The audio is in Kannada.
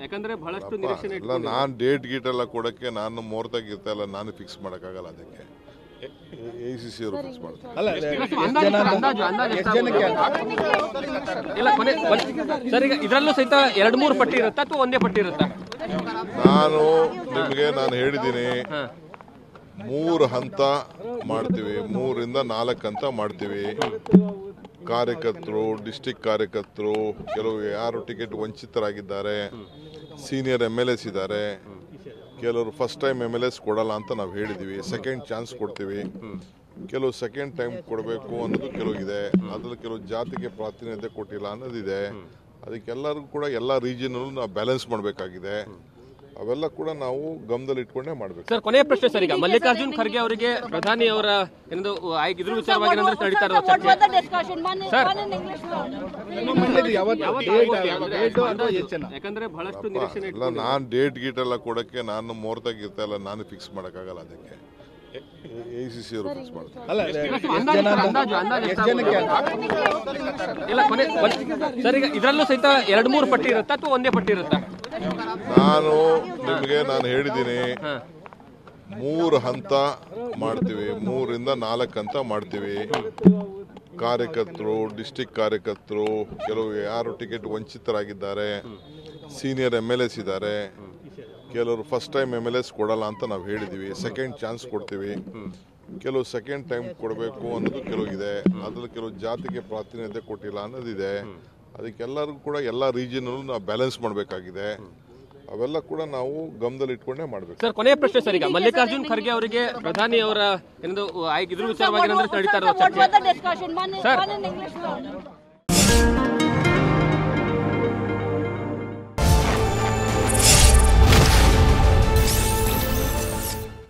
ಯಾಕಂದ್ರೆ ಬಹಳಷ್ಟು ನಿರೀಕ್ಷೆ ನಾನು ಡೇಟ್ ಗೀಟ್ ಎಲ್ಲ ಕೊಡಕ್ಕೆ ನಾನು ಮುಹೂರ್ತ ಎಲ್ಲ ನಾನು ಫಿಕ್ಸ್ ಮಾಡೋಕ್ಕಾಗಲ್ಲ. ಅದಕ್ಕೆ ACC ಅವರು ಫಿಕ್ಸ್ ಮಾಡ್ತಾರೆ. ಸರ್, ಈಗ ಇದರಲ್ಲೂ ಸಹಿತ 2-3 ಪಟ್ಟಿ ಇರುತ್ತಾ ಅಥವಾ ಒಂದೇ ಪಟ್ಟಿ ಇರುತ್ತಾ? ನಾನು ಹೇಳಿದ್ದೀನಿ 3 ಹಂತ ಮಾಡ್ತೀವಿ, 3ರಿಂದ 4 ಹಂತ ಮಾಡ್ತೀವಿ. ಕಾರ್ಯಕರ್ತರು, ಡಿಸ್ಟಿಕ್ ಕಾರ್ಯಕರ್ತರು, ಕೆಲವು ಯಾರು ಟಿಕೆಟ್ ವಂಚಿತರಾಗಿದ್ದಾರೆ, ಸೀನಿಯರ್ MLAs ಇದ್ದಾರೆ, ಕೆಲವರು ಫಸ್ಟ್ ಟೈಮ್ MLAs ಕೊಡಲ್ಲ ಅಂತ ನಾವು ಹೇಳಿದ್ದೀವಿ. ಸೆಕೆಂಡ್ ಚಾನ್ಸ್ ಕೊಡ್ತೀವಿ. ಕೆಲವು ಸೆಕೆಂಡ್ ಟೈಮ್ ಕೊಡಬೇಕು ಅನ್ನೋದು ಕೆಲವು ಇದೆ. ಅದ್ರಲ್ಲಿ ಕೆಲವು ಜಾತಿಗೆ ಪ್ರಾತಿನಿಧ್ಯ ಕೊಟ್ಟಿಲ್ಲ ಅನ್ನೋದಿದೆ. ಅದಕ್ಕೆಲ್ಲರಿಗೂ ಕೂಡ ಎಲ್ಲ ರೀಜನಲ್ಲೂ ನಾವು ಬ್ಯಾಲೆನ್ಸ್ ಮಾಡಬೇಕಾಗಿದೆ. ಅವೆಲ್ಲ ಕೂಡ ನಾವು ಗಮನದಲ್ಲಿ ಇಟ್ಕೊಂಡೇ ಮಾಡಬೇಕು. ಸರ್, ಕೊನೆಯ ಪ್ರಶ್ನೆ ಸರ್, ಈಗ ಮಲ್ಲಿಕಾರ್ಜುನ್ ಖರ್ಗೆ ಅವರಿಗೆ ಪ್ರಧಾನಿ ಅವರ ಏನದು ಇದ್ರ ವಿಚಾರವಾಗಿ ನಡೀತಾ ಇರೋ ಚರ್ಚೆ ಯಾಕಂದ್ರೆ ಬಹಳಷ್ಟು ನಿರೀಕ್ಷೆ ನಾನು ಡೇಟ್ ಗೀಟ್ ಎಲ್ಲ ಕೊಡಕ್ಕೆ ನಾನು ಮುಹೂರ್ತ ಎಲ್ಲ ನಾನು ಫಿಕ್ಸ್ ಮಾಡೋಕ್ಕಾಗಲ್ಲ. ಅದಕ್ಕೆ ACC ಅವರು ಫಿಕ್ಸ್ ಮಾಡ್ತಾರೆ. ಸರ್, ಈಗ ಇದರಲ್ಲೂ ಸಹಿತ 2-3 ಪಟ್ಟಿ ಇರುತ್ತಾ ಅಥವಾ ಒಂದೇ ಪಟ್ಟಿ ಇರುತ್ತಾ? ನಾನು ಹೇಳಿದ್ದೀನಿ 3 ಹಂತ ಮಾಡ್ತೀವಿ, 3ರಿಂದ 4 ಹಂತ ಮಾಡ್ತೀವಿ. ಕಾರ್ಯಕರ್ತರು, ಡಿಸ್ಟಿಕ್ ಕಾರ್ಯಕರ್ತರು, ಕೆಲವು ಯಾರು ಟಿಕೆಟ್ ವಂಚಿತರಾಗಿದ್ದಾರೆ, ಸೀನಿಯರ್ MLAs ಇದ್ದಾರೆ, ಕೆಲವರು ಫಸ್ಟ್ ಟೈಮ್ MLAs ಕೊಡಲ್ಲ ಅಂತ ನಾವು ಹೇಳಿದ್ದೀವಿ. ಸೆಕೆಂಡ್ ಚಾನ್ಸ್ ಕೊಡ್ತೀವಿ. ಕೆಲವು ಸೆಕೆಂಡ್ ಟೈಮ್ ಕೊಡಬೇಕು ಅನ್ನೋದು ಕೆಲವು ಇದೆ. ಅದ್ರಲ್ಲಿ ಕೆಲವು ಜಾತಿಗೆ ಪ್ರಾತಿನಿಧ್ಯ ಕೊಟ್ಟಿಲ್ಲ ಅನ್ನೋದಿದೆ. ಅದಕ್ಕೆಲ್ಲರಿಗೂ ಕೂಡ ಎಲ್ಲ ರೀಜನಲ್ಲೂ ನಾವು ಬ್ಯಾಲೆನ್ಸ್ ಮಾಡಬೇಕಾಗಿದೆ. ಅವೆಲ್ಲ ಕೂಡ ನಾವು ಗಮನದಲ್ಲಿ ಇಟ್ಕೊಂಡೇ ಮಾಡಬೇಕು. ಸರ್, ಕೊನೆಯ ಪ್ರಶ್ನೆ ಸರ್, ಈಗ ಮಲ್ಲಿಕಾರ್ಜುನ್ ಖರ್ಗೆ ಅವರಿಗೆ ಪ್ರಧಾನಿ ಅವರ ಏನದು ಇದ್ರ ವಿಚಾರವಾಗಿ ನಡೀತಾ ಇರೋ ಚರ್ಚೆ